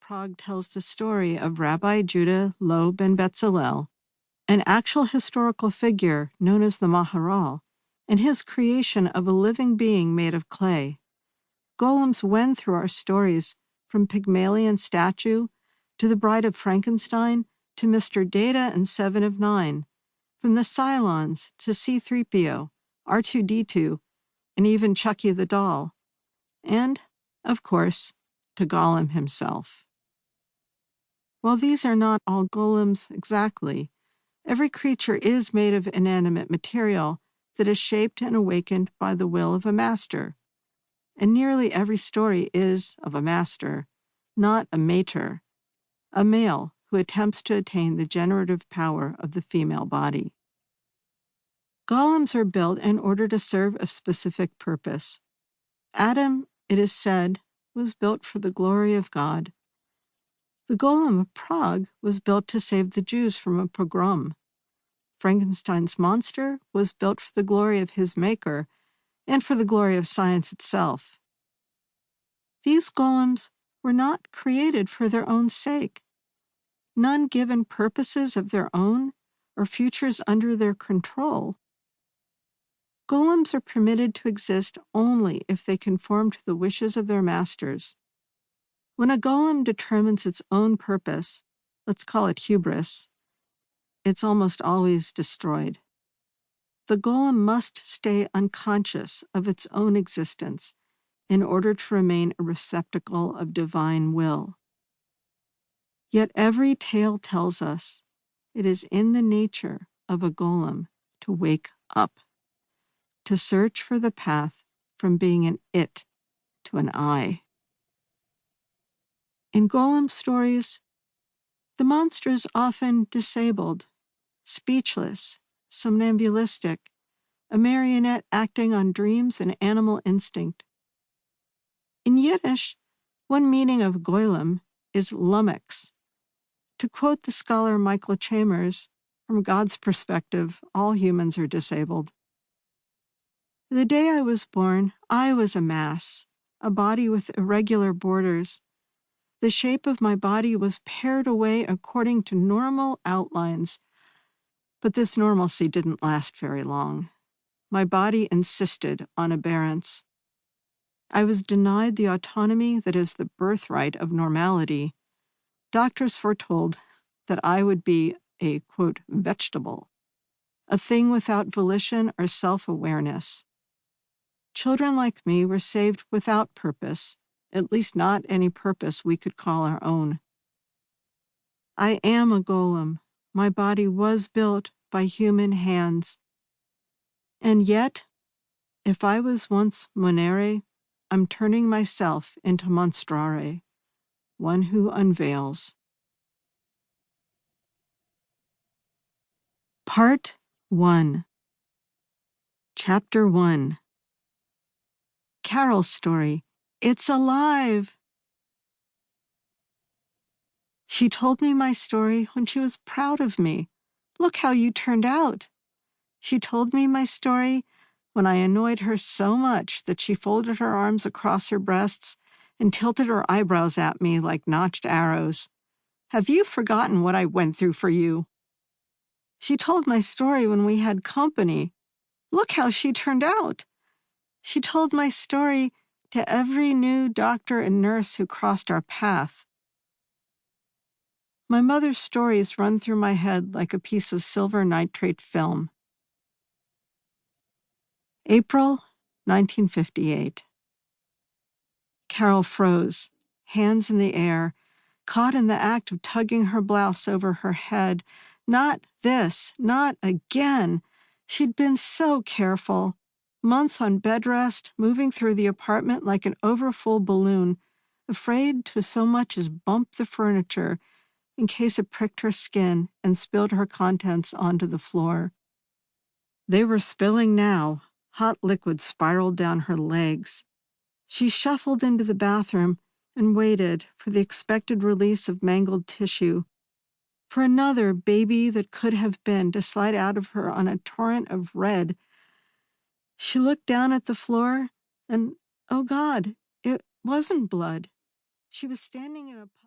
Prague tells the story of Rabbi Judah Loew ben Betzalel, an actual historical figure known as the Maharal, and his creation of a living being made of clay. Golems wend through our stories from Pygmalion statue to the Bride of Frankenstein to Mr. Data and Seven of Nine, from the Cylons to C-3PO, R2-D2, and even Chucky the doll, and, of course, to Golem himself. While these are not all golems exactly, every creature is made of inanimate material that is shaped and awakened by the will of a master, and nearly every story is of a master, not a mater, a male who attempts to attain the generative power of the female body. Golems are built in order to serve a specific purpose. Adam, it is said, was built for the glory of God. The Golem of Prague was built to save the Jews from a pogrom. Frankenstein's monster was built for the glory of his maker and for the glory of science itself. These golems were not created for their own sake. None given purposes of their own or futures under their control. Golems are permitted to exist only if they conform to the wishes of their masters. When a golem determines its own purpose, let's call it hubris, it's almost always destroyed. The golem must stay unconscious of its own existence in order to remain a receptacle of divine will. Yet every tale tells us it is in the nature of a golem to wake up, to search for the path from being an it to an I. In golem stories, the monster is often disabled, speechless, somnambulistic, a marionette acting on dreams and animal instinct. In Yiddish, one meaning of golem is lummox. To quote the scholar Michael Chambers, from God's perspective, all humans are disabled. The day I was born, I was a mass, a body with irregular borders. The shape of my body was pared away according to normal outlines, but this normalcy didn't last very long. My body insisted on aberrance. I was denied the autonomy that is the birthright of normality. Doctors foretold that I would be a, quote, vegetable, a thing without volition or self-awareness. Children like me were saved without purpose, at least not any purpose we could call our own. I am a golem. My body was built by human hands. And yet, if I was once monere, I'm turning myself into monstrare, one who unveils. Part 1. Chapter 1. Carol's story. It's alive! She told me my story when she was proud of me. Look how you turned out. She told me my story when I annoyed her so much that she folded her arms across her breasts and tilted her eyebrows at me like notched arrows. Have you forgotten what I went through for you? She told my story when we had company. Look how she turned out. She told my story to every new doctor and nurse who crossed our path. My mother's stories run through my head like a piece of silver nitrate film. April 1958. Carol froze, hands in the air, caught in the act of tugging her blouse over her head. Not this, not again. She'd been so careful. Months on bed rest, moving through the apartment like an overfull balloon, afraid to so much as bump the furniture in case it pricked her skin and spilled her contents onto the floor. They were spilling now. Hot liquid spiraled down her legs. She shuffled into the bathroom and waited for the expected release of mangled tissue, for another baby that could have been to slide out of her on a torrent of red. She looked down at the floor and, oh God, it wasn't blood. She was standing in a